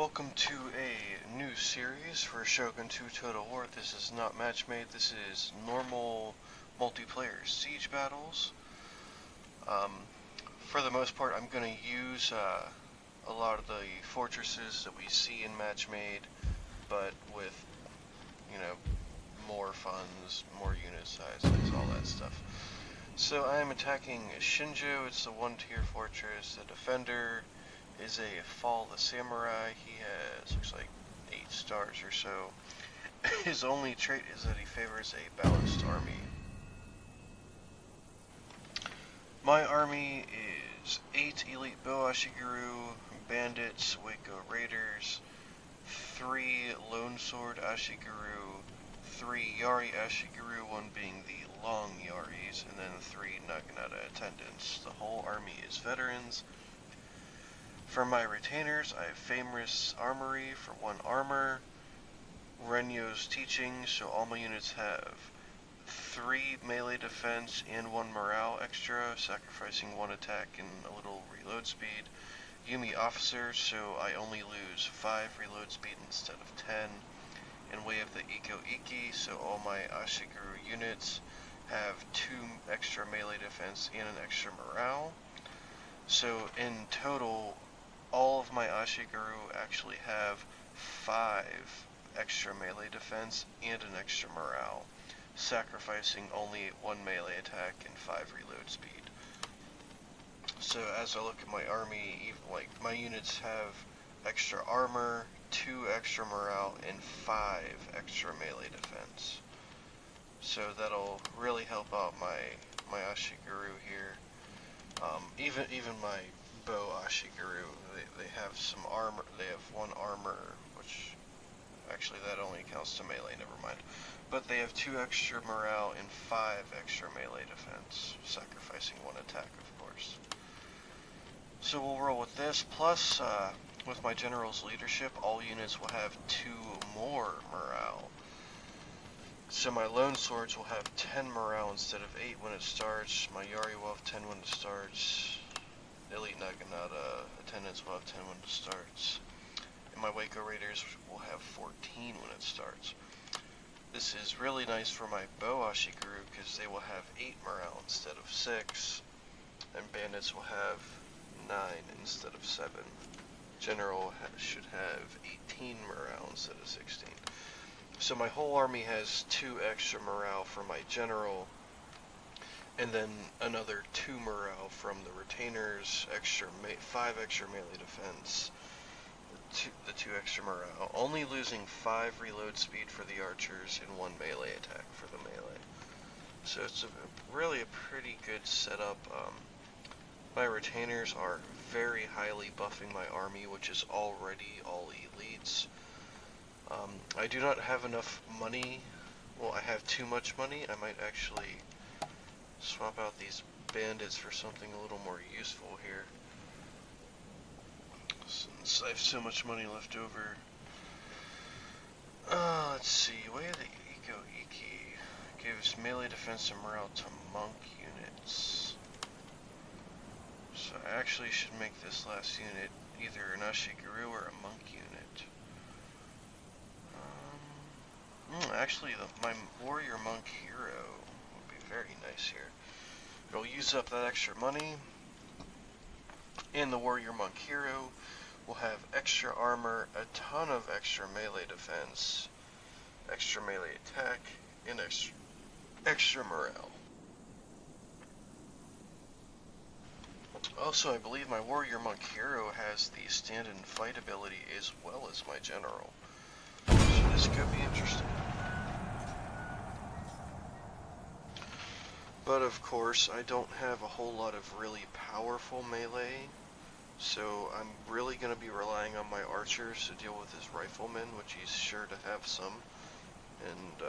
Welcome to a new series for Shogun 2 Total War. This is not match made, this is normal multiplayer siege battles. For the most part, I'm going to use a lot of the fortresses that we see in match made, but with, more funds, more unit sizes, all that stuff. So I am attacking Shinjo. It's a 1-tier fortress. The defender is a Fall the Samurai. He has, looks like, 8 stars or so. His only trait is that he favors a balanced army. My army is 8 Elite Bow Ashiguru, Bandits, Waco Raiders, 3 Lone Sword Ashiguru, 3 Yari Ashiguru, one being the Long Yaris, and then 3 Naginata attendants. The whole army is veterans. For my retainers, I have Famous Armory for 1 armor, Renyo's Teaching, so all my units have 3 melee defense and 1 morale extra, sacrificing 1 attack and a little reload speed. Yumi Officer, so I only lose 5 reload speed instead of 10. And Way of the Iko Iki, so all my Ashiguru units have 2 extra melee defense and an extra morale. So in total, all of my Ashiguru actually have 5 extra melee defense and an extra morale, sacrificing only 1 melee attack and 5 reload speed. So as I look at my army, my units have extra armor, 2 extra morale, and 5 extra melee defense. So that'll really help out my Ashiguru here. Even my Bow Ashiguru, they have some armor. They have 1 armor, which actually that only counts to melee. Never mind. But they have 2 extra morale and 5 extra melee defense, sacrificing 1 attack, of course. So we'll roll with this. Plus, with my general's leadership, all units will have 2 more morale. So my Lone Swords will have 10 morale instead of 8 when it starts. My Yari will have 10 when it starts. Elite Naginata attendants will have 10 when it starts. And my Waco Raiders will have 14 when it starts. This is really nice for my Bow Ashiguru because they will have 8 morale instead of 6. And Bandits will have 9 instead of 7. General should have 18 morale instead of 16. So my whole army has 2 extra morale for my general, and then another 2 morale from the retainers, 5 extra melee defense, the 2 extra morale, only losing 5 reload speed for the archers and 1 melee attack for the melee. So it's really a pretty good setup. My retainers are very highly buffing my army, which is already all elites. I do not have enough money. Well, I have too much money. I might actually swap out these bandits for something a little more useful here, since I have so much money left over. Let's see. Way of the Iko Iki gives melee defense and morale to monk units. So I actually should make this last unit either an Ashiguru or a monk unit. Actually, my warrior monk hero would be very nice here. It'll use up that extra money, and the warrior monk hero will have extra armor, a ton of extra melee defense, extra melee attack, and extra morale. Also, I believe my warrior monk hero has the stand and fight ability as well as my general. So this could be interesting. But of course, I don't have a whole lot of really powerful melee, so I'm really going to be relying on my archers to deal with his riflemen, which he's sure to have some, and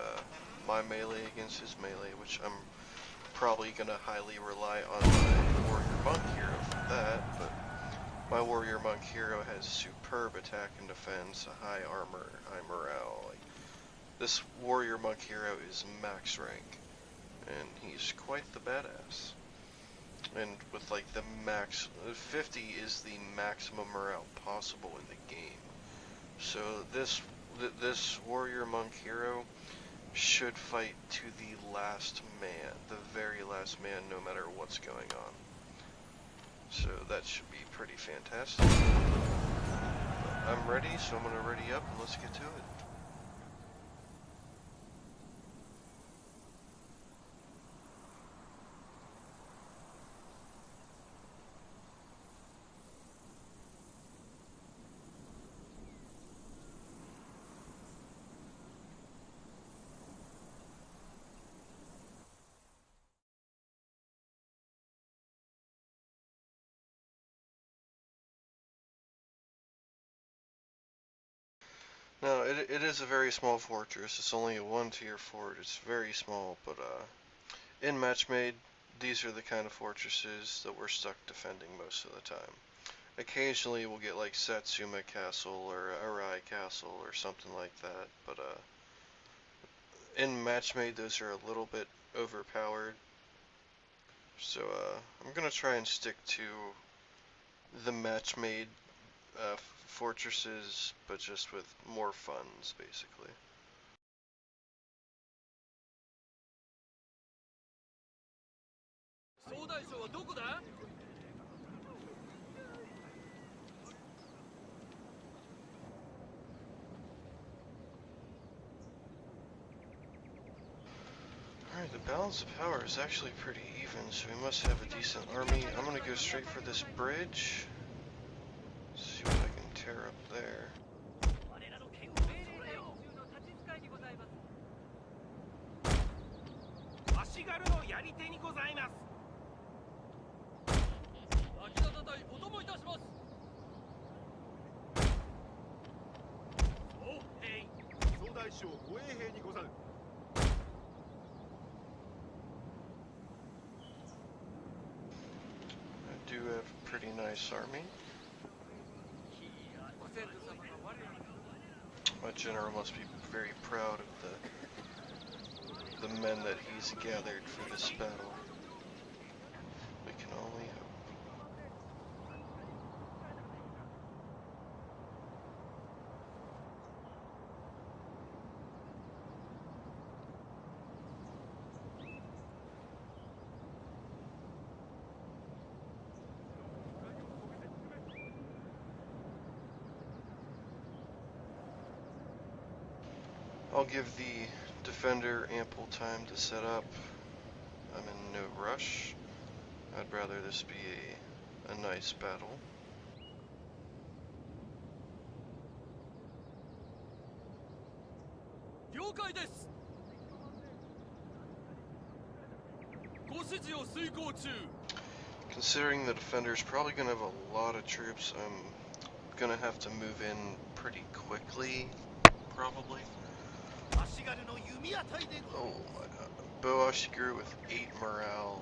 my melee against his melee, which I'm probably going to highly rely on my warrior monk hero for that, but my warrior monk hero has superb attack and defense, a high armor, high morale. This warrior monk hero is max rank, and he's quite the badass. And with the max, 50 is the maximum morale possible in the game. So this warrior monk hero should fight to the last man, the very last man, no matter what's going on. So that should be pretty fantastic. I'm ready, so I'm gonna ready up and let's get to it. Now, it is a very small fortress. It's only a 1-tier fort. It's very small, but in match made, these are the kind of fortresses that we're stuck defending most of the time. Occasionally we'll get like Satsuma Castle or Arai Castle or something like that, but in match made those are a little bit overpowered. So I'm gonna try and stick to the match made fortresses, but just with more funds, basically. Alright, the balance of power is actually pretty even, so we must have a decent army. I'm gonna go straight for this bridge. See what I can tear up there. I do have a pretty nice army. My general must be very proud of the men that he's gathered for this battle. We can only hope. I'll give the defender ample time to set up. I'm in no rush. I'd rather this be a nice battle. Considering the defender's probably going to have a lot of troops, I'm going to have to move in pretty quickly, probably. Oh my god. Bow Ashiguru with 8 morale,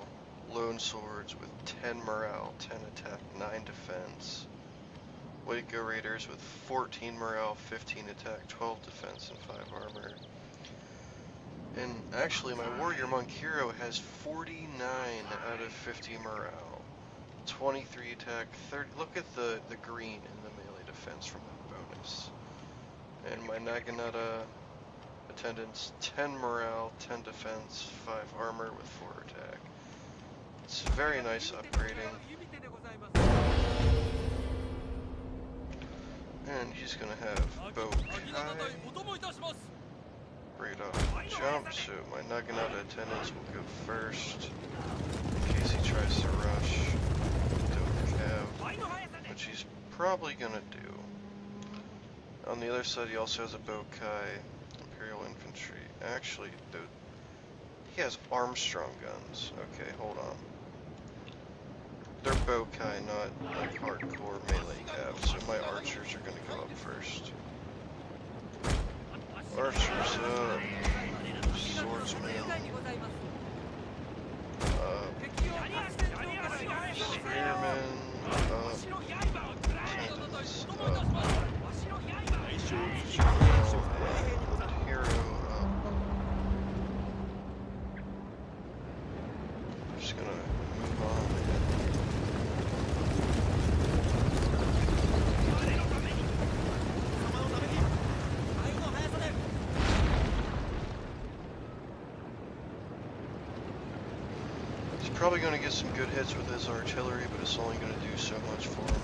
Lone Swords with 10 morale, 10 attack, 9 defense. Waco Raiders with 14 morale, 15 attack, 12 defense, and 5 armor. And actually my Warrior Monk hero has 49 out of 50 morale, 23 attack, 30. Look at the green in the melee defense from that bonus. And my Naginata attendance, 10 morale, 10 defense, 5 armor with 4 attack. It's very nice upgrading. And he's gonna have bow kai right off the jump, so my Naginata attendance will go first in case he tries to rush to cav, which he's probably gonna do. On the other side he also has a bow kai, Imperial Infantry. Actually, dude, he has Armstrong guns. Okay, hold on. They're bow kai, not like hardcore melee cav, so my archers are gonna go up first. Archers up, swordsmen, spearmen up, attendants up, hero up. I'm just gonna move on. probably going to get some good hits with his artillery, but it's only going to do so much for him.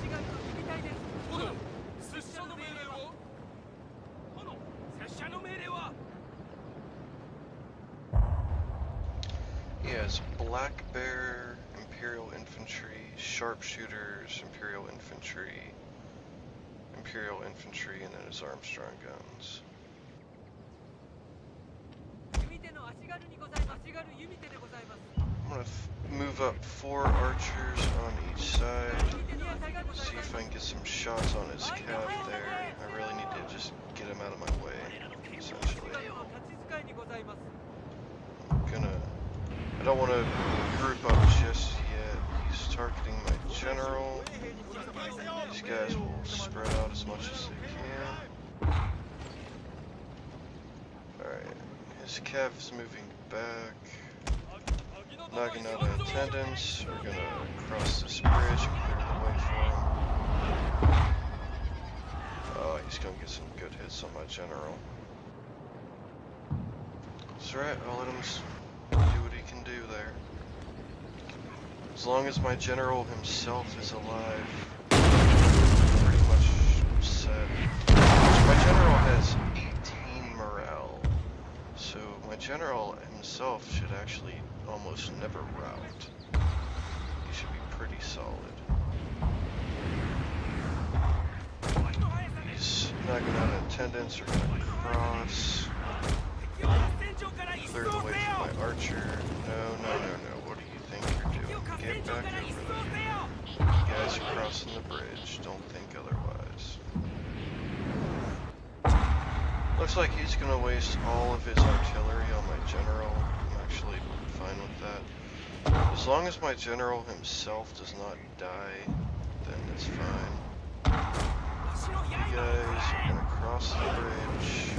He has Black Bear, Imperial Infantry, Sharpshooters, Imperial Infantry, and then his Armstrong guns. I'm going to move up 4 archers on each side, see if I can get some shots on his cav there. I really need to just get him out of my way, essentially. I don't want to group up just yet. He's targeting my general. These guys will spread out as much as they can. Alright, his cav is moving back. Knocking out an attendants. We're gonna cross this bridge and clear the way for him. Oh, he's gonna get some good hits on my general. That's right, I'll let him do what he can do there. As long as my general himself is alive, pretty much set. My general has 18 morale, so my general himself should actually almost never rout. He should be pretty solid. He's knocking out attendants, are gonna cross. Clear the way for my archer. No. What do you think you're doing? Get back over there. You guys are crossing the bridge. Don't think otherwise. Looks like he's gonna waste all of his artillery on my general. I'm actually fine with that. As long as my general himself does not die, then it's fine. You guys are gonna cross the bridge.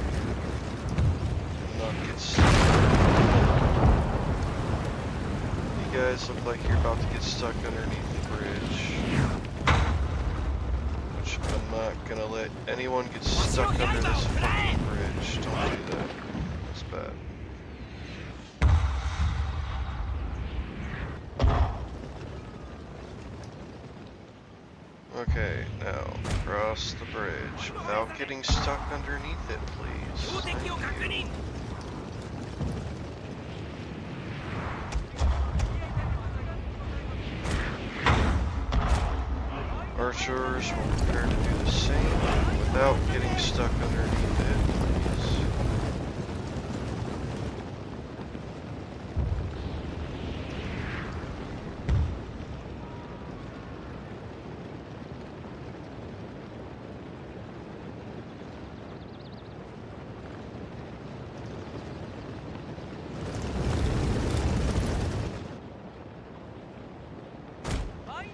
Not get stuck. You guys look like you're about to get stuck underneath the bridge. Which I'm not gonna let anyone get stuck under this fucking bridge. Don't do that. That's bad. Okay, now cross the bridge without getting stuck underneath it, please. Thank you. Archers will prepare to do the same without getting stuck underneath it, please.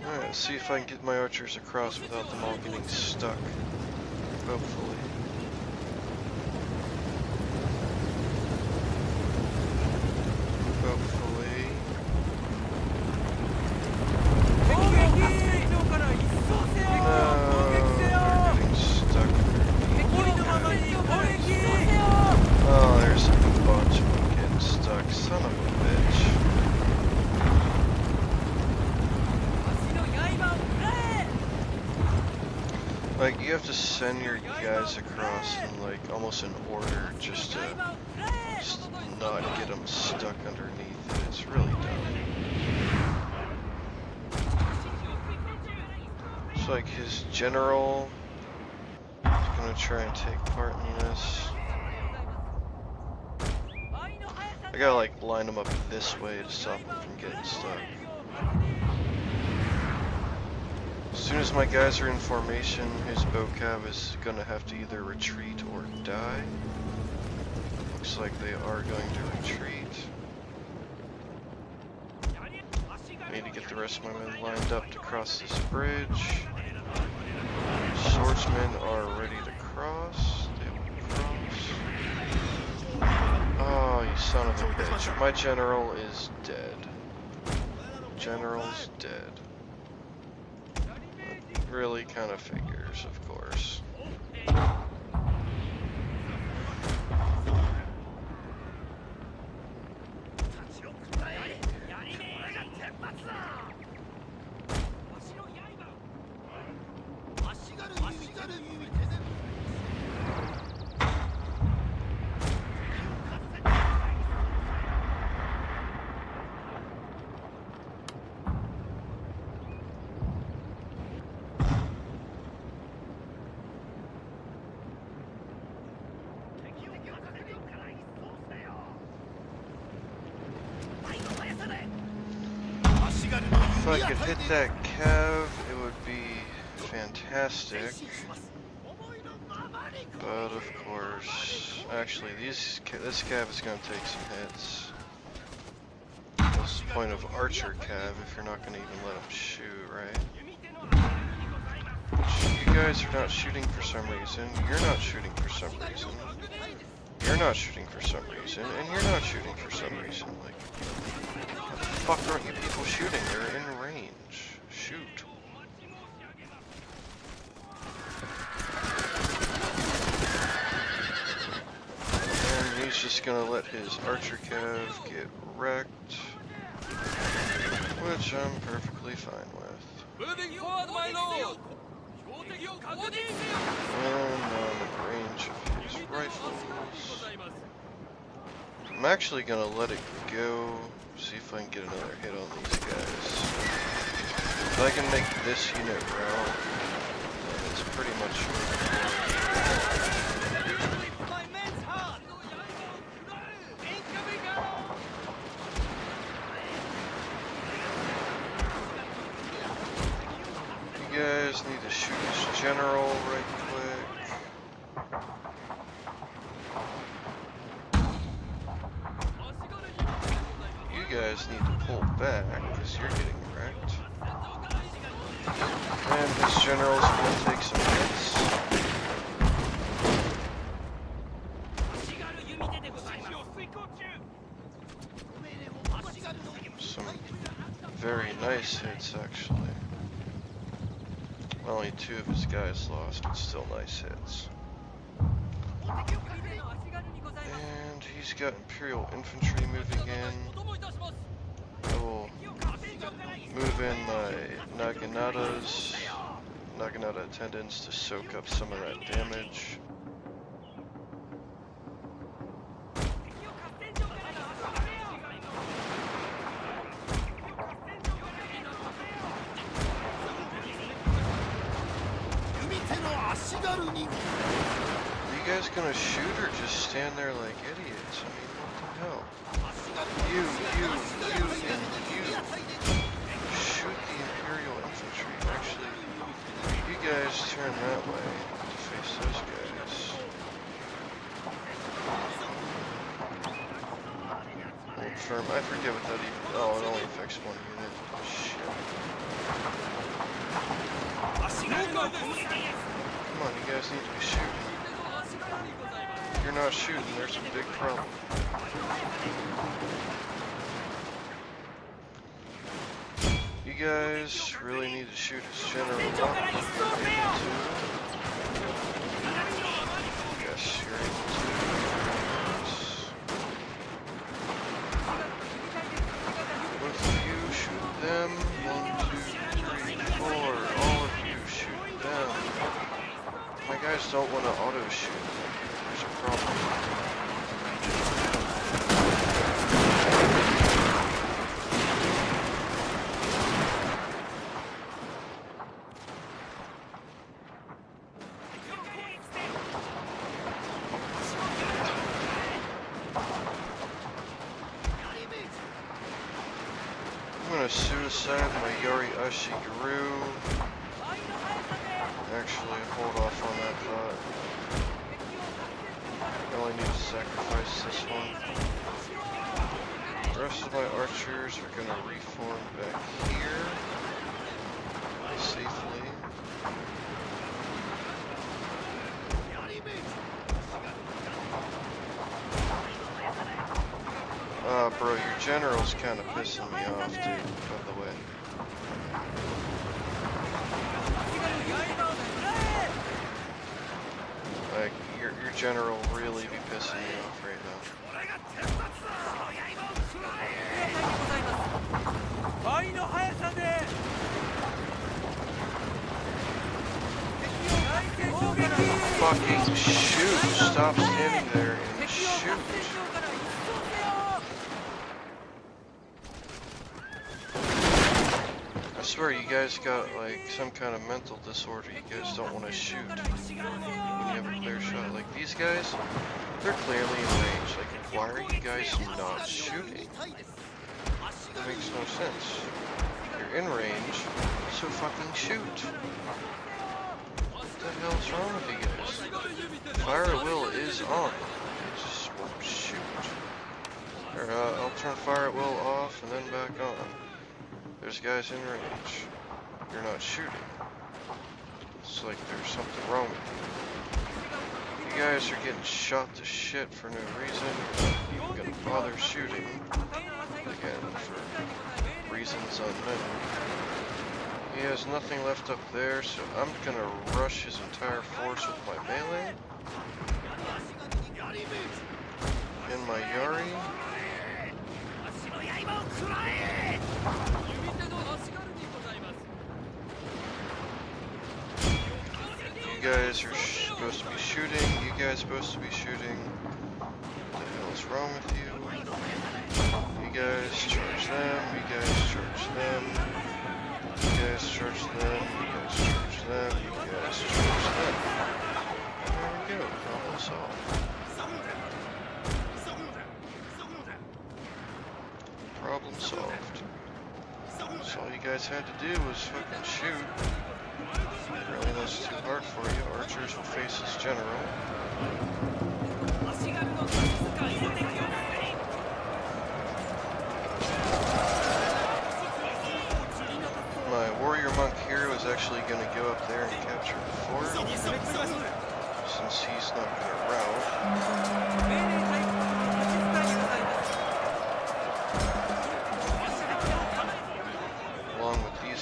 Alright, see if I can get my archers across without them all getting stuck. Hopefully. Hopefully. No, they're getting stuck. Oh, there's a bunch of them getting stuck. Son of a bitch. Like, you have to send your guys across in, like, almost in order just to not get them stuck underneath it. It's really dumb. It's like his general is gonna try and take part in this. I gotta, like, line them up this way to stop them from getting stuck. As soon as my guys are in formation, his vocab is gonna have to either retreat or die. Looks like they are going to retreat. I need to get the rest of my men lined up to cross this bridge. Swordsmen are ready to cross. They will cross. Oh, you son of a bitch. My general is dead. General's dead. Really kind of figures, of course. If I could hit that cav, it would be fantastic. But of course, actually, this cav is going to take some hits. What's the point of archer cav if you're not going to even let him shoot, right? You guys are not shooting for some reason. You're not shooting for some reason. You're not shooting for some reason, and you're not shooting for some reason. Like, how the fuck aren't you people shooting? They're in range. Shoot. And he's just gonna let his archer cav get wrecked, which I'm perfectly fine with. Moving forward, my lord. And on range of his rifles. I'm actually gonna let it go, see if I can get another hit on these guys. If I can make this unit rout, then it's pretty much you guys need to shoot his general right quick. You guys need to pull back because you're getting wrecked. And his general's going to take some hits. Some very nice hits, actually. Only 2 of his guys lost, but still nice hits. And he's got Imperial Infantry moving in. I will move in my Naginata attendants to soak up some of that damage. Are you guys gonna shoot or just stand there like idiots? I mean, what the hell? You, and you. Shoot the Imperial Infantry. Actually, you guys turn that way to face those guys. Hold firm. I forget what that even... Oh, it only affects 1 unit. Shit. Come on, you guys need to be shooting. If you're not shooting, there's a big problem. You guys really need to shoot his general up. Yes, you're able to. Both of you shoot them. 1, 2, 3, 4. All of you shoot them. My guys don't want to auto shoot. There's a problem. I'm gonna suicide my Yori Ashigaru. Actually, hold off on that thought. I only need to sacrifice this one. The rest of my archers are gonna reform back here safely. Bro, your general's kind of pissing me off, dude, by the way. Like, your general really be pissing me off right now. fucking shoot. Stop standing there and shoot. I swear you guys got like some kind of mental disorder. You guys don't want to shoot when you have a clear shot. Like these guys, they're clearly in range. Like why are you guys not shooting? That makes no sense. You're in range, so fucking shoot. What the hell's wrong with you guys? Fire at will is on. It just won't shoot. Or, I'll turn fire at will off and then back on. There's guys in range. You're not shooting. It's like there's something wrong with you. You guys are getting shot to shit for no reason. You're not gonna bother shooting. Again, for reasons unknown. He has nothing left up there, so I'm gonna rush his entire force with my melee. And my Yari. You guys are supposed to be shooting. You guys supposed to be shooting. What the hell is wrong with you? You guys charge them. You guys charge them. You guys charge them. You guys charge them. You guys charge them. And there we go. Problem solved. Problem solved. So all you guys had to do was fucking shoot. Really, that's too hard for you. Archers will face his general. My warrior monk hero is actually going to go up there and capture the fort, since he's not going to rout.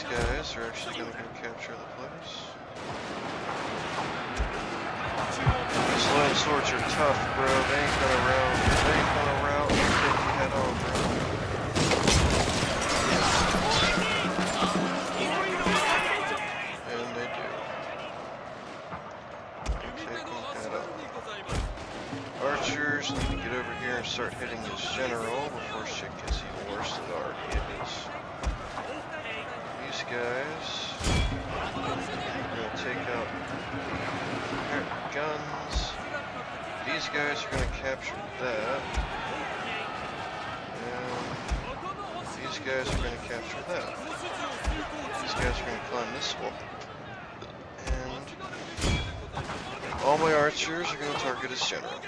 Guys are actually going to go capture the place. These lone swords are tough, bro. They ain't gonna rout. They ain't gonna rout. They'll take you head on, bro. And they do. They take them head on. Archers need to get over here and start hitting his general before shit gets even worse than it already is. These guys are going to take out their guns. These guys are going to capture that. And these guys are going to capture that. These guys are going to climb this wall. And all my archers are going to target his general.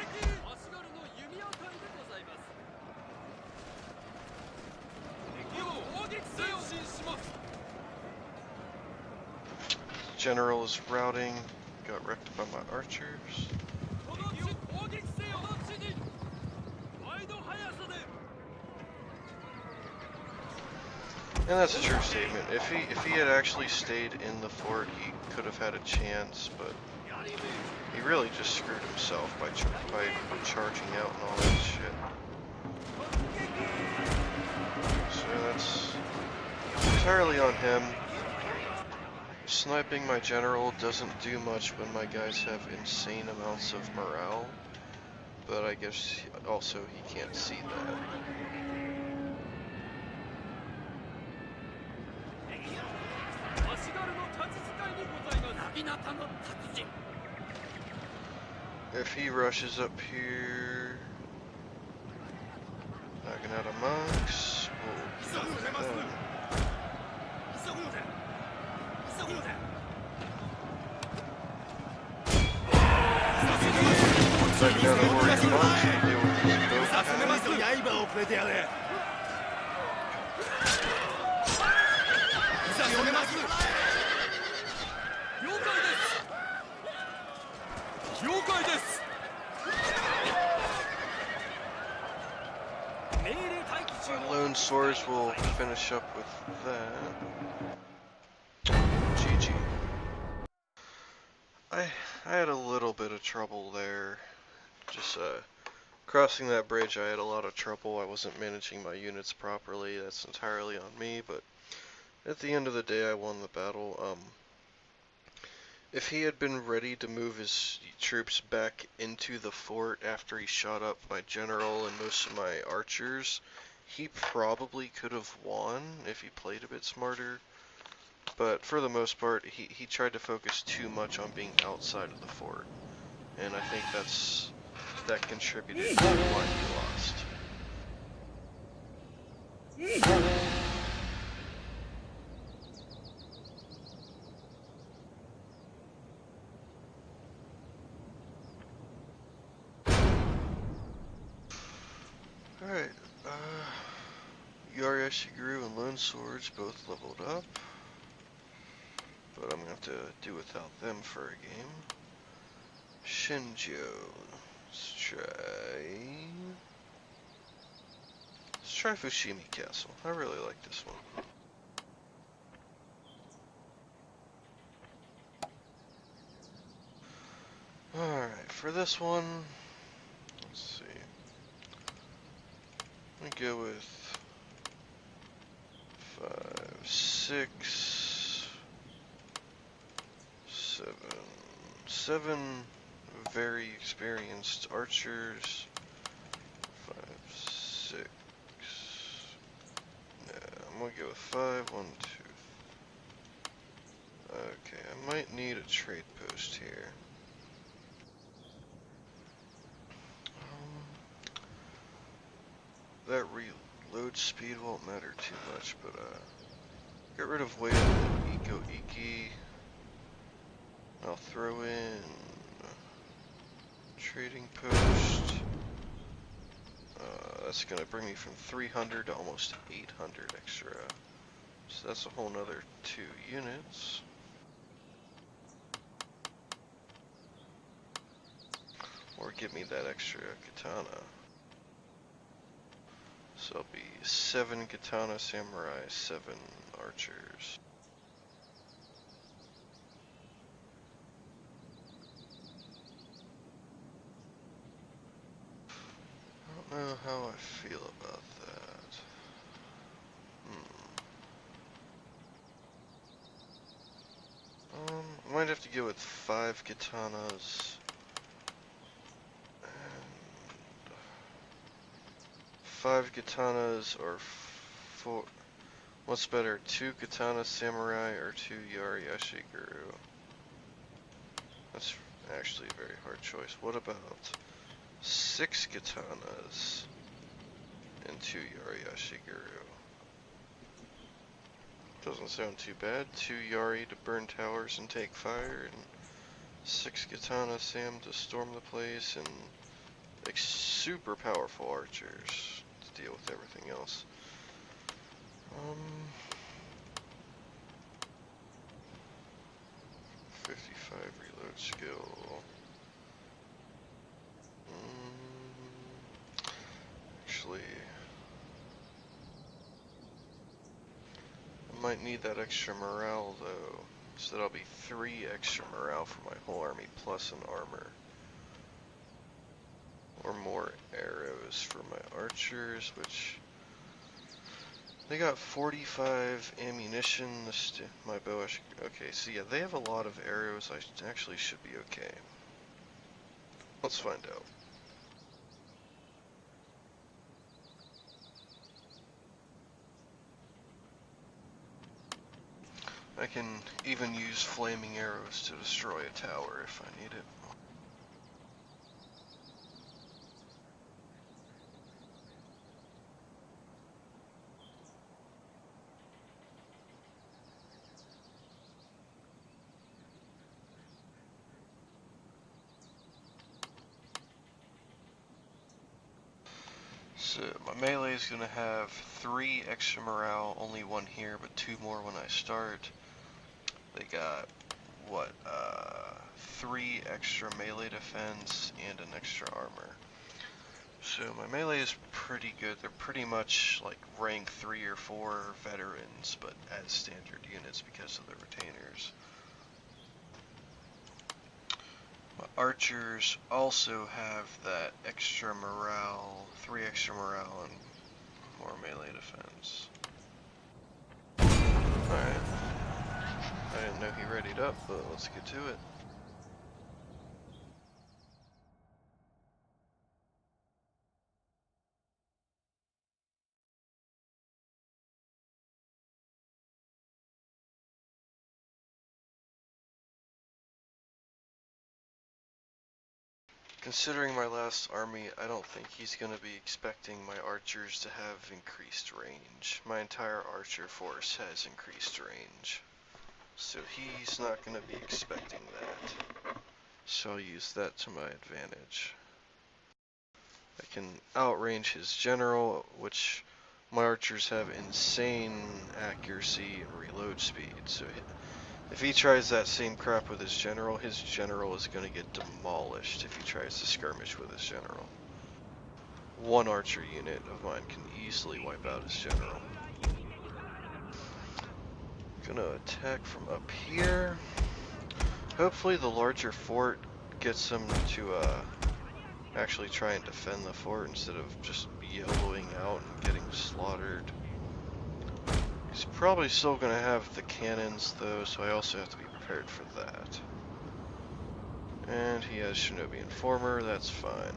General is routing, got wrecked by my archers. And that's a true statement. If he had actually stayed in the fort, he could have had a chance, but he really just screwed himself by charging out and all that shit. So that's entirely on him. Sniping my general doesn't do much when my guys have insane amounts of morale, but I guess also he can't see that. If he rushes up here, knocking out a monks, we'll do that. Knocking out a warrior monks, we'll deal with his bow cannon. My lone swords will finish up with that. GG. I had a little bit of trouble there. Just crossing that bridge, I had a lot of trouble. I wasn't managing my units properly. That's entirely on me, but at the end of the day, I won the battle. If he had been ready to move his troops back into the fort after he shot up my general and most of my archers, he probably could have won if he played a bit smarter. But for the most part, he tried to focus too much on being outside of the fort. And I think that contributed to why he lost. Alright, Yari Shigeru and Lone Swords both leveled up. But I'm gonna have to do without them for a game. Shinjo. Let's try Fushimi Castle. I really like this one. Alright, for this one, let's see. I'm gonna go with 5, 6, 7. 7 very experienced archers. 5, 6. Yeah, I'm gonna go with 5, 1, 2. Okay, I might need a trade post here. That reload speed won't matter too much, but get rid of weight and Eco Iki. I'll throw in trading post. That's gonna bring me from 300 to almost 800 extra. So that's a whole nother 2 units. Or give me that extra katana. So it'll be 7 katana samurai, 7 archers. I don't know how I feel about that. I might have to go with 5 katanas. 5 katanas or 4. What's better, 2 katana samurai or 2 Yari Ashiguru? That's actually a very hard choice. What about 6 katanas and 2 Yari Ashiguru? Doesn't sound too bad. 2 Yari to burn towers and take fire, and 6 katana Sam to storm the place, and like super powerful archers to deal with everything else. 55 reload skill. Actually, I might need that extra morale though, so that'll be 3 extra morale for my whole army plus an armor. Or more arrows for my archers, which they got 45 ammunition. My bow, okay, so yeah, they have a lot of arrows. I actually should be okay. Let's find out. I can even use flaming arrows to destroy a tower if I need it. So my melee is going to have 3 extra morale, only 1 here, but 2 more when I start. They got, what, 3 extra melee defense and an extra armor. So my melee is pretty good. They're pretty much like rank 3 or 4 veterans, but as standard units because of the retainers. My archers also have that extra morale, 3 extra morale and more melee defense. Alright. I didn't know he readied up, but let's get to it. Considering my last army, I don't think he's going to be expecting my archers to have increased range. My entire archer force has increased range. So he's not going to be expecting that. So I'll use that to my advantage. I can outrange his general, which my archers have insane accuracy and reload speed. So if he tries that same crap with his general is going to get demolished if he tries to skirmish with his general. One archer unit of mine can easily wipe out his general. Gonna attack from up here. Hopefully the larger fort gets him to actually try and defend the fort instead of just YOLOing out and getting slaughtered. He's probably still going to have the cannons though, so I also have to be prepared for that. And he has Shinobi Informer, that's fine.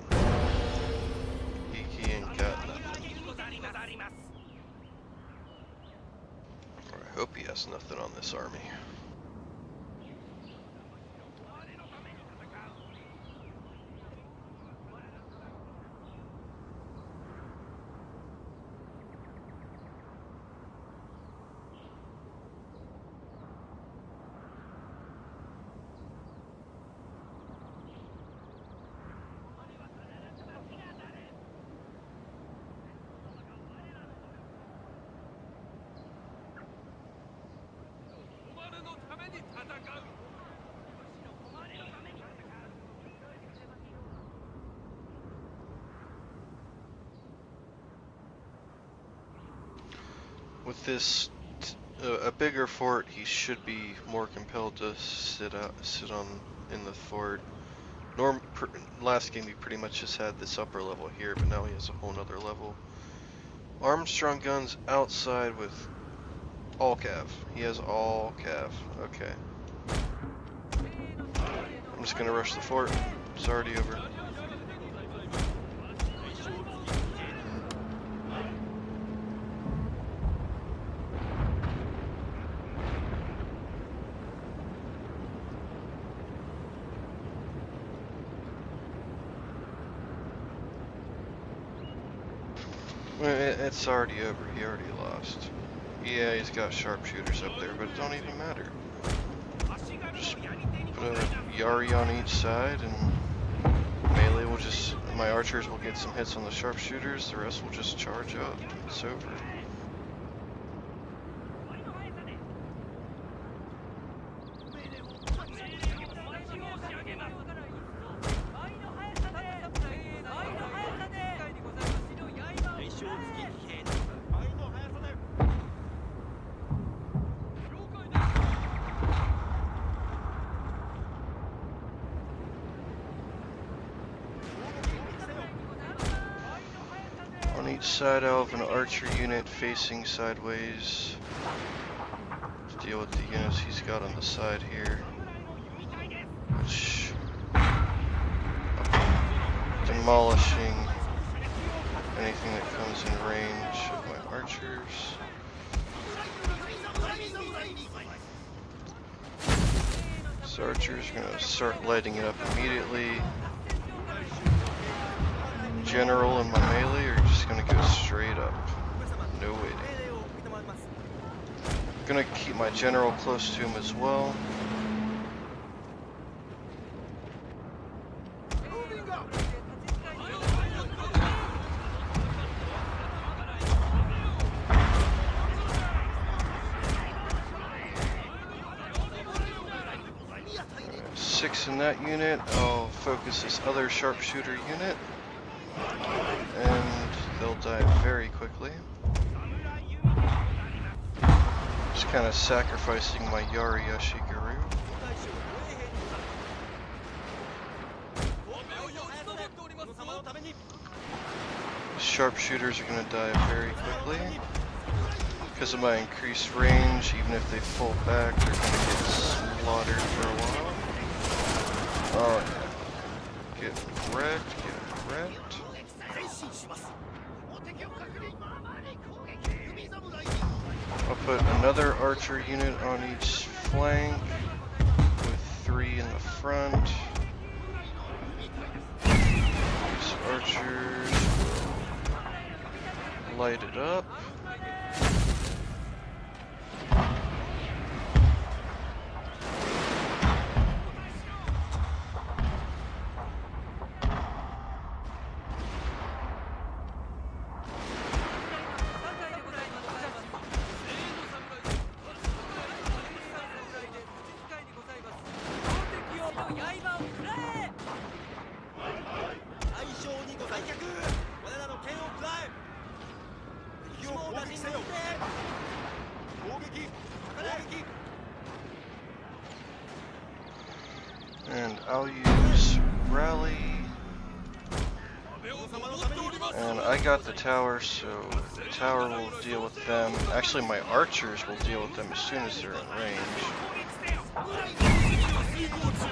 He ain't got nothing. Or I hope he has nothing on this army. With this, a bigger fort, he should be more compelled to sit on in the fort. Last game he pretty much just had this upper level here, but now he has a whole nother level. Armstrong guns outside with all cav. He has all cav. Okay. I'm just gonna rush the fort. It's already over. It's already over. He already lost. Yeah, he's got sharpshooters up there, but it don't even matter. Just put a Yari on each side, and melee will just... My archers will get some hits on the sharpshooters, the rest will just charge up. It's over. On each side I'll have an archer unit facing sideways to deal with the units he's got on the side here, which demolishing anything that comes in range of my archers. So archers are going to start lighting it up immediately. General and my melee are just gonna go straight up. No waiting. Gonna keep my general close to him as well. Six in that unit. I'll focus this other sharpshooter unit. And they'll die very quickly. Just kind of sacrificing my Yari Yashiguru. Sharpshooters are going to die very quickly. Because of my increased range, even if they pull back, they're gonna get slaughtered for a while. Oh yeah. Get wrecked, get wrecked. I'll put another archer unit on each flank, with 3 in the front. These archers will light it up. And I'll use rally. And I got the tower, so the tower will deal with them. Actually, my archers will deal with them as soon as they're in range.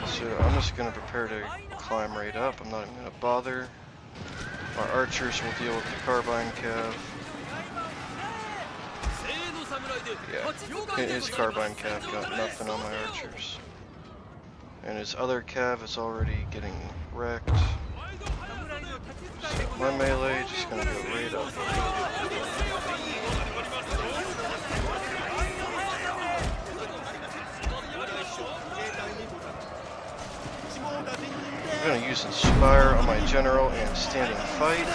So I'm just going to prepare to climb right up. I'm not even going to bother. My archers will deal with the carbine cav. Yeah, his carbine cav got nothing on my archers. And his other cav is already getting wrecked. So my melee just gonna go right up. I'm gonna use Inspire on my general and stand and fight.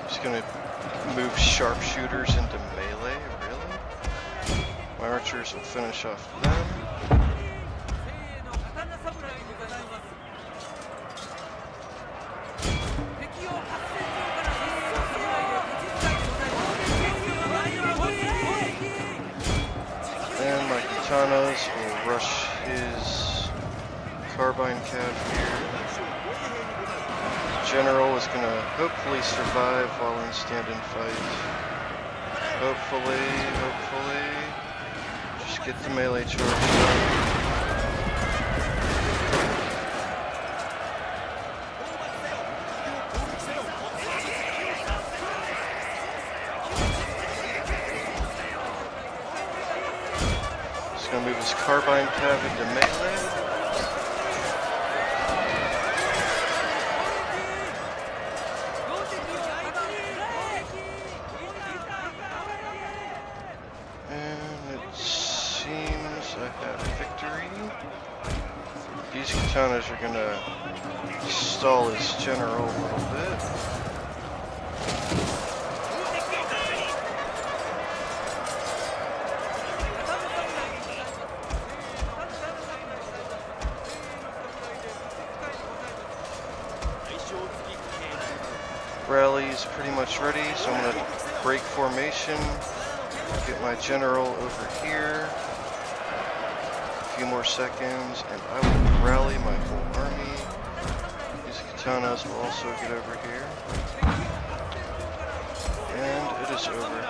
Just gonna move sharpshooters into melee, really? My archers will finish off them. And my katanas will rush his carbine cav here. General is gonna hopefully survive while in stand and fight. Hopefully. Just get the melee charge done. Just gonna move his carbine cav into melee. These katanas are gonna stall his general a little bit. Rally is pretty much ready, so I'm gonna break formation, get my general over here. Few more seconds and I will rally my whole army. These katanas will also get over here. And it is over.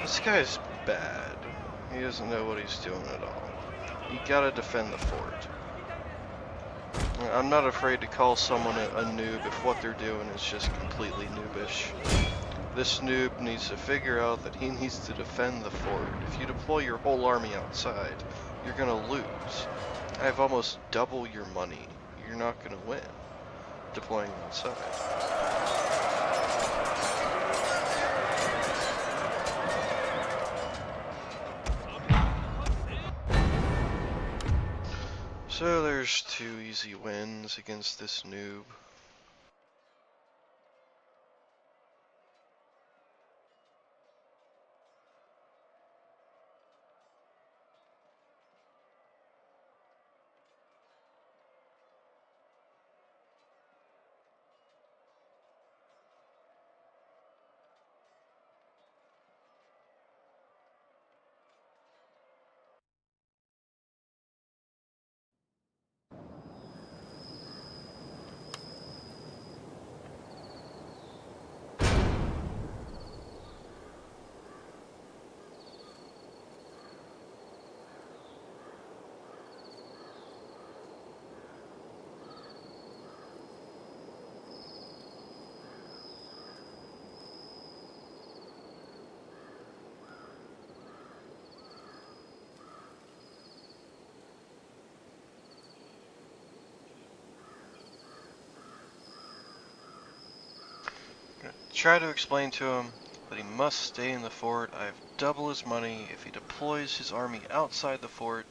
This guy's bad. He doesn't know what he's doing at all. You gotta defend the fort. I'm not afraid to call someone a noob if what they're doing is just completely noobish. This noob needs to figure out that he needs to defend the fort. If you deploy your whole army outside, you're gonna lose. I have almost double your money. You're not gonna win deploying outside. So there's 2 easy wins against this noob. try to explain to him that he must stay in the fort. I have double his money. If he deploys his army outside the fort,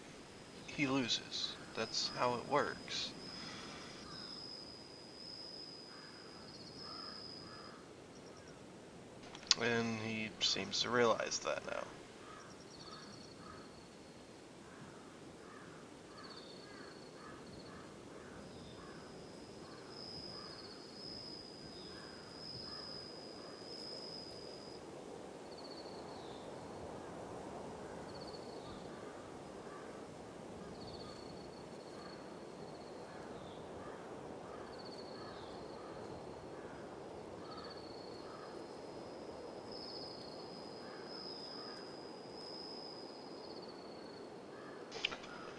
he loses. That's how it works. And he seems to realize that now.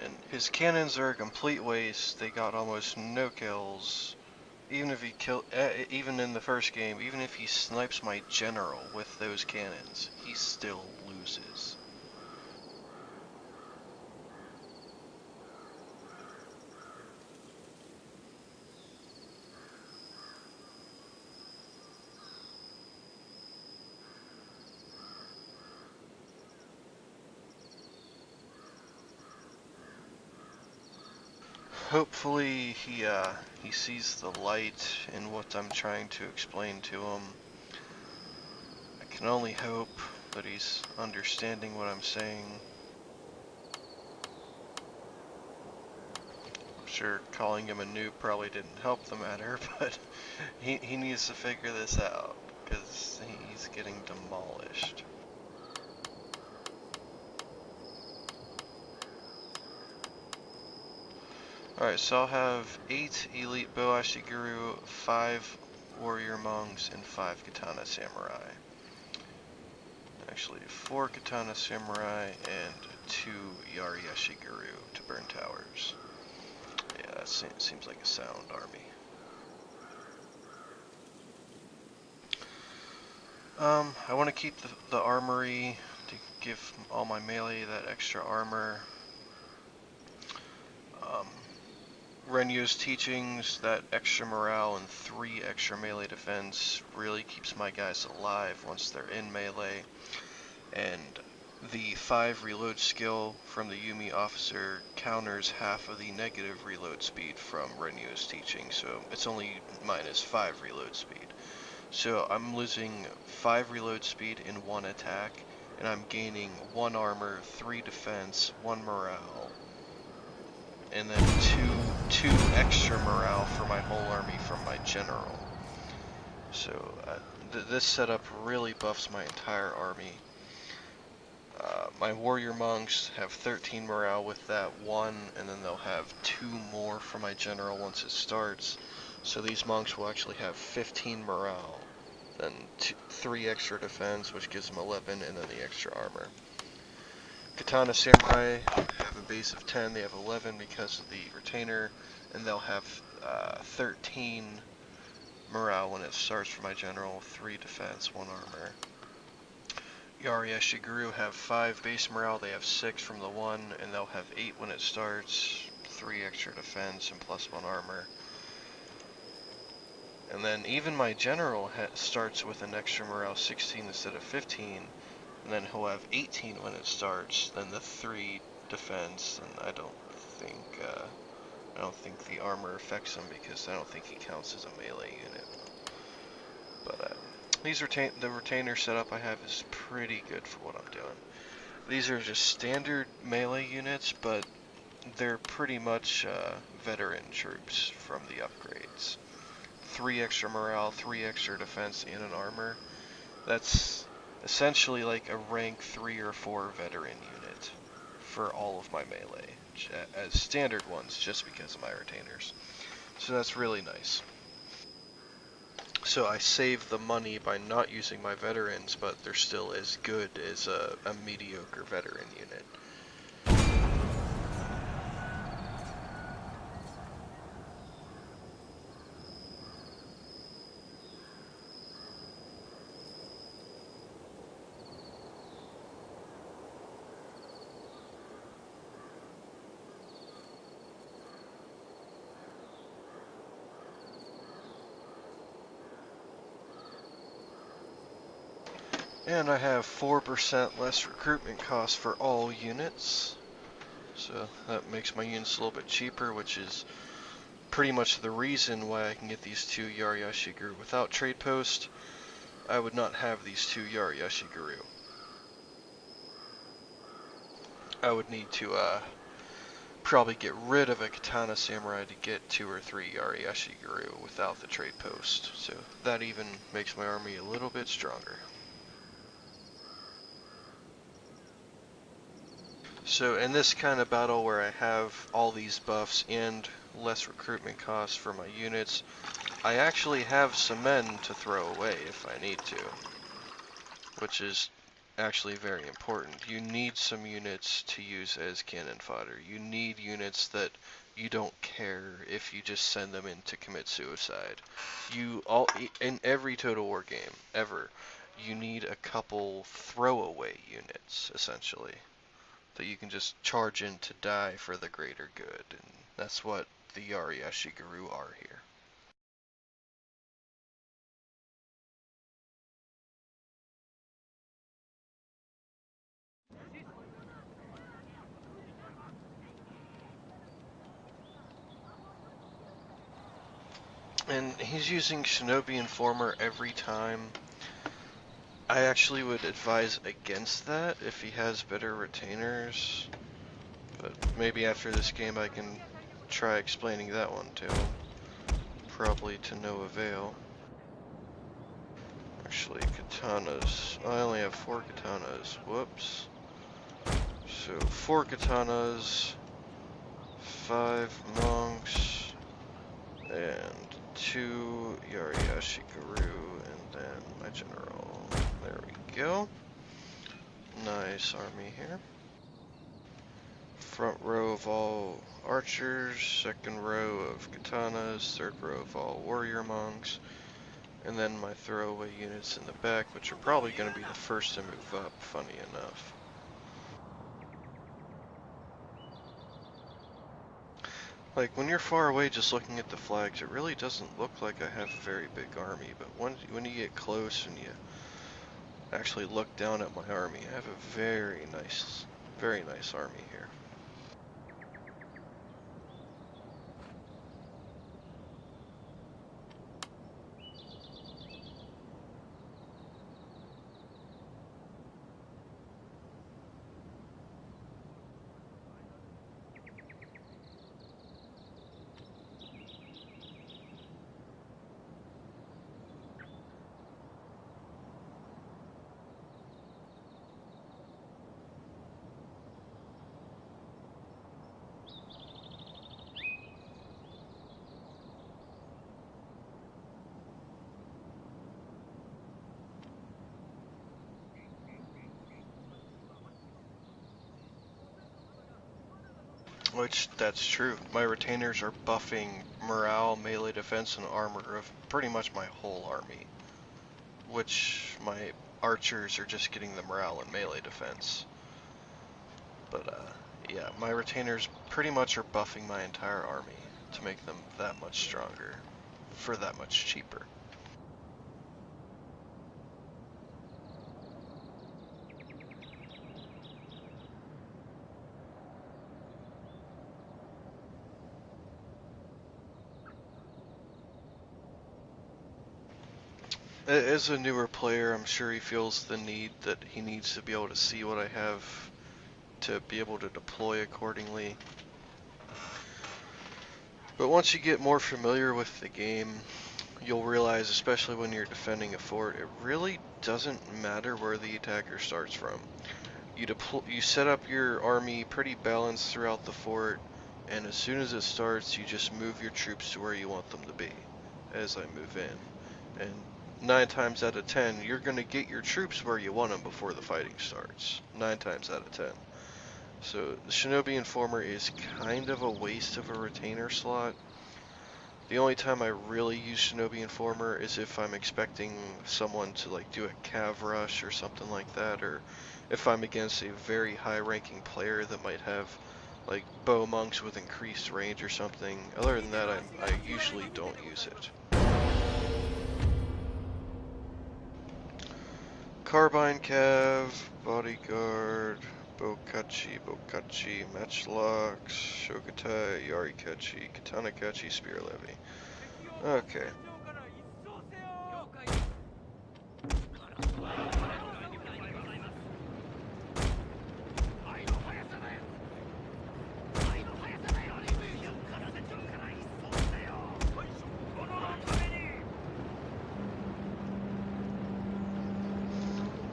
And his cannons are a complete waste. They got almost no kills. Even if he even in the first game, even if he snipes my general with those cannons, he still loses. Hopefully he sees the light in what I'm trying to explain to him. I can only hope that he's understanding what I'm saying. I'm sure calling him a noob probably didn't help the matter, but he needs to figure this out, because he's getting demolished. Alright, so I'll have 8 Elite Boashiguru, 5 Warrior Monks, and 5 Katana Samurai. Actually, 4 Katana Samurai and 2 Yari Yashiguru to burn towers. Yeah, that seems like a sound army. I want to keep the armory to give all my melee that extra armor. Renyu's teachings, that extra morale and 3 extra melee defense really keeps my guys alive once they're in melee. And the 5 reload skill from the Yumi officer counters half of the negative reload speed from Renyu's teaching, so it's only minus 5 reload speed. So I'm losing 5 reload speed in 1 attack, and I'm gaining 1 armor, 3 defense, 1 morale, and then two extra morale for my whole army from my general. So this setup really buffs my entire army. My warrior monks have 13 morale with that 1, and then they'll have 2 more for my general once it starts. So these monks will actually have 15 morale, then 3 extra defense, which gives them 11, and then the extra armor. Katana Samurai have a base of 10, they have 11 because of the retainer, and they'll have 13 morale when it starts for my general, 3 defense, 1 armor. Yari Eshiguru have 5 base morale, they have 6 from the 1, and they'll have 8 when it starts, 3 extra defense and plus 1 armor. And then even my general starts with an extra morale 16 instead of 15, and then he'll have 18 when it starts, then the 3 defense, and I don't think the armor affects him because I don't think he counts as a melee unit. But the retainer setup I have is pretty good for what I'm doing. These are just standard melee units, but they're pretty much veteran troops from the upgrades. 3 extra morale, 3 extra defense, and an armor. That's essentially like a rank 3 or 4 veteran unit for all of my melee, as standard ones, just because of my retainers. So that's really nice. So I save the money by not using my veterans, but they're still as good as a mediocre veteran unit. And I have 4% less recruitment costs for all units. So that makes my units a little bit cheaper, which is pretty much the reason why I can get these 2 Yari-Yashiguru. Without trade post, I would not have these 2 Yari-Yashiguru. I would need to probably get rid of a Katana Samurai to get 2 or 3 Yari-Yashiguru without the trade post. So that even makes my army a little bit stronger. So in this kind of battle where I have all these buffs and less recruitment costs for my units, I actually have some men to throw away if I need to, which is actually very important. You need some units to use as cannon fodder. You need units that you don't care if you just send them in to commit suicide. In every Total War game ever, you need a couple throwaway units essentially that you can just charge in to die for the greater good, and that's what the Yari-Yashiguru are here. And he's using Shinobi Informer every time. I actually would advise against that if he has better retainers, but maybe after this game I can try explaining that one to him. Probably to no avail. Actually, katanas. I only have 4 katanas. Whoops. So 4 katanas, 5 monks, and 2 Yari-Yashiguru, and then my general. There we go. Nice army here. Front row of all archers, second row of katanas, third row of all warrior monks, and then my throwaway units in the back, which are probably going to be the first to move up, funny enough. Like, when you're far away just looking at the flags, it really doesn't look like I have a very big army, but when you get close and you actually look down at my army, I have a very nice army here. Which, that's true. My retainers are buffing morale, melee defense, and armor of pretty much my whole army. Which my archers are just getting the morale and melee defense. But yeah, my retainers pretty much are buffing my entire army to make them that much stronger for that much cheaper. As a newer player, I'm sure he feels the need that he needs to be able to see what I have to be able to deploy accordingly. But once you get more familiar with the game, you'll realize, especially when you're defending a fort, it really doesn't matter where the attacker starts from. You set up your army pretty balanced throughout the fort, and as soon as it starts, you just move your troops to where you want them to be as I move in. And 9 times out of 10, you're going to get your troops where you want them before the fighting starts. 9 times out of 10. So the Shinobi Informer is kind of a waste of a retainer slot. The only time I really use Shinobi Informer is if I'm expecting someone to like do a cav rush or something like that, or if I'm against a very high ranking player that might have like bow monks with increased range or something. Other than that, I usually don't use it. Carbine Cav, Bodyguard, Bokachi, Matchlocks, Shogatai, Yarikachi, Katanakachi, Spear Levy. Okay.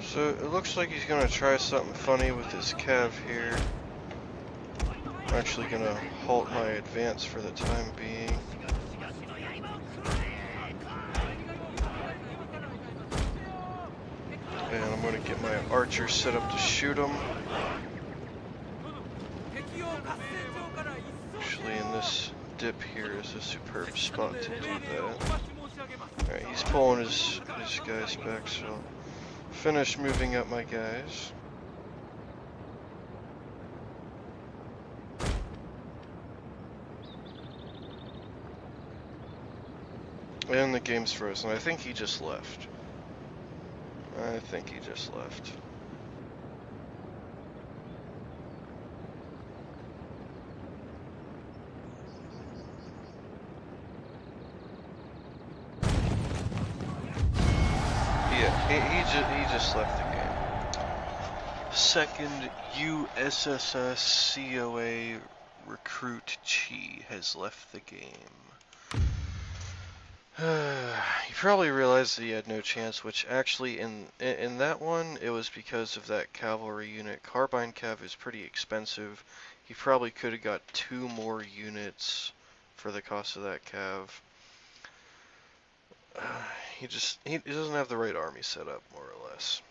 So it looks like he's gonna try something funny with his cav here. I'm actually gonna halt my advance for the time being. And I'm gonna get my archer set up to shoot him. Actually, in this dip here is a superb spot to do that. Alright, he's pulling his guys back, so I'll finish moving up my guys. And the game's frozen. I think he just left. Yeah, he just left the game. Second USSS COA recruit Chi has left the game. He probably realized that he had no chance, which actually in that one, it was because of that cavalry unit. Carbine Cav is pretty expensive. He probably could have got 2 more units for the cost of that Cav. He doesn't have the right army set up, more or less.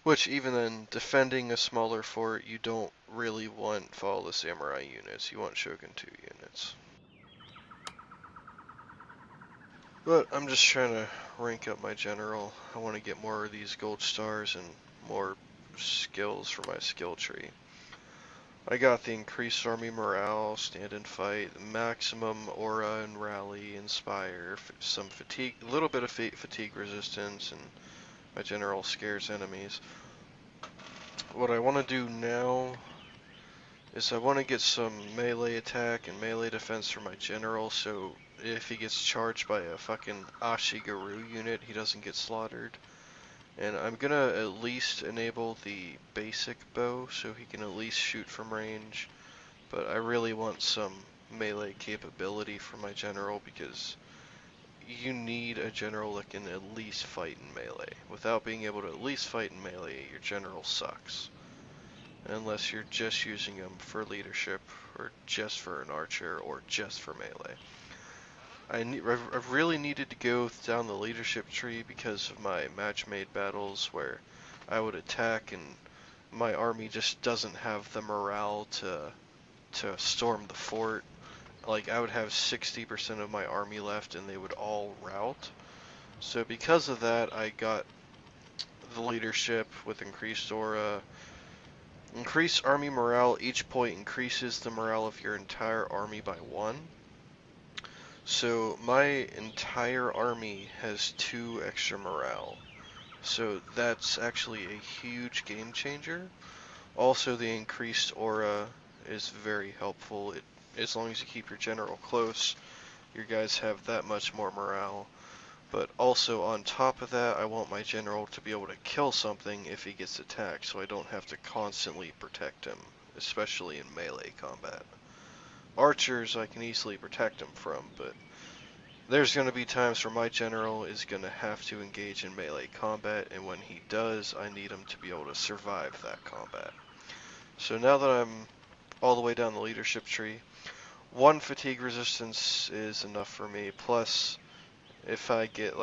Which, even then, defending a smaller fort, you don't really want Follow the Samurai units. You want Shogun 2 units. But I'm just trying to rank up my general. I want to get more of these gold stars and more skills for my skill tree. I got the increased army morale, stand and fight, maximum aura and rally, inspire, some fatigue, a little bit of fatigue resistance, and my general scares enemies. What I want to do now is I want to get some melee attack and melee defense for my general, so if he gets charged by a fucking Ashigaru unit, he doesn't get slaughtered. And I'm gonna at least enable the basic bow so he can at least shoot from range. But I really want some melee capability for my general, because you need a general that can at least fight in melee. Without being able to at least fight in melee, your general sucks. Unless you're just using him for leadership, or just for an archer, or just for melee. I really needed to go down the leadership tree because of my match-made battles where I would attack and my army just doesn't have the morale to storm the fort. Like, I would have 60% of my army left and they would all rout. So because of that, I got the leadership with increased aura. Increased army morale, each point increases the morale of your entire army by 1. So my entire army has 2 extra morale. So that's actually a huge game changer. Also, the increased aura is very helpful. As long as you keep your general close, your guys have that much more morale. But also on top of that, I want my general to be able to kill something if he gets attacked, so I don't have to constantly protect him, especially in melee combat. Archers I can easily protect him from, but there's going to be times where my general is going to have to engage in melee combat, and when he does, I need him to be able to survive that combat. So now that I'm all the way down the leadership tree, 1 fatigue resistance is enough for me, plus if I get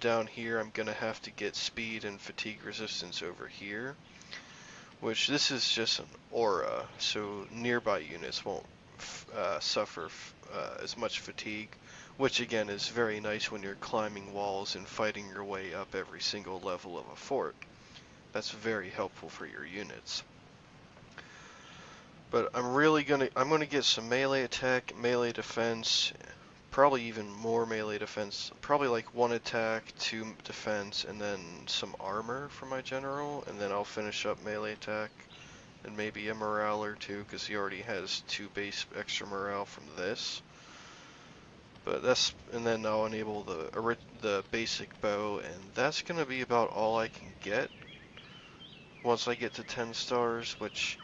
down here, I'm going to have to get speed and fatigue resistance over here, which this is just an aura, so nearby units won't suffer as much fatigue, which again is very nice when you're climbing walls and fighting your way up every single level of a fort. That's very helpful for your units. But I'm gonna get some melee attack, melee defense, probably even more melee defense. Probably like 1 attack, 2 defense, and then some armor for my general, and then I'll finish up melee attack, and maybe a morale or 2, because he already has 2 base extra morale from this. But and then I'll enable the basic bow, and that's gonna be about all I can get once I get to 10 stars, which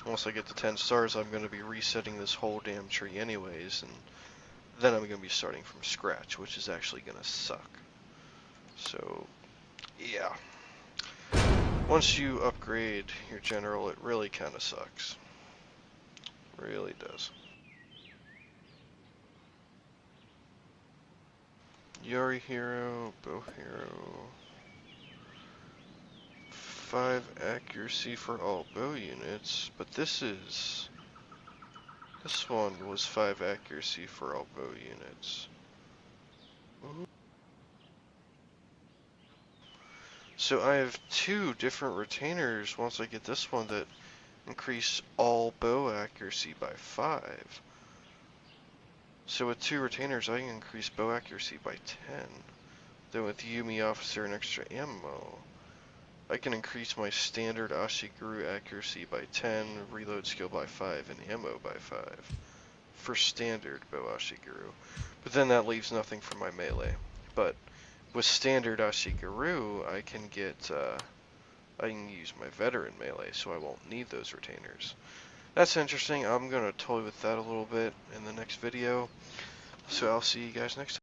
once I get to 10 stars, I'm gonna be resetting this whole damn tree anyways, and then I'm gonna be starting from scratch, which is actually gonna suck. So, yeah. Once you upgrade your general, it really kinda sucks. Really does. Yori hero, bow hero. 5 accuracy for all bow units, but this one was 5 accuracy for all bow units. Ooh. So I have 2 different retainers once I get this one that increase all bow accuracy by 5. So with 2 retainers I can increase bow accuracy by 10. Then with Yumi Officer and extra ammo, I can increase my standard Ashiguru accuracy by 10, reload skill by 5, and ammo by 5 for standard bow Ashiguru. But then that leaves nothing for my melee. But with standard Ashiguru, I can use my veteran melee, so I won't need those retainers. That's interesting. I'm gonna toy with that a little bit in the next video. So I'll see you guys next time.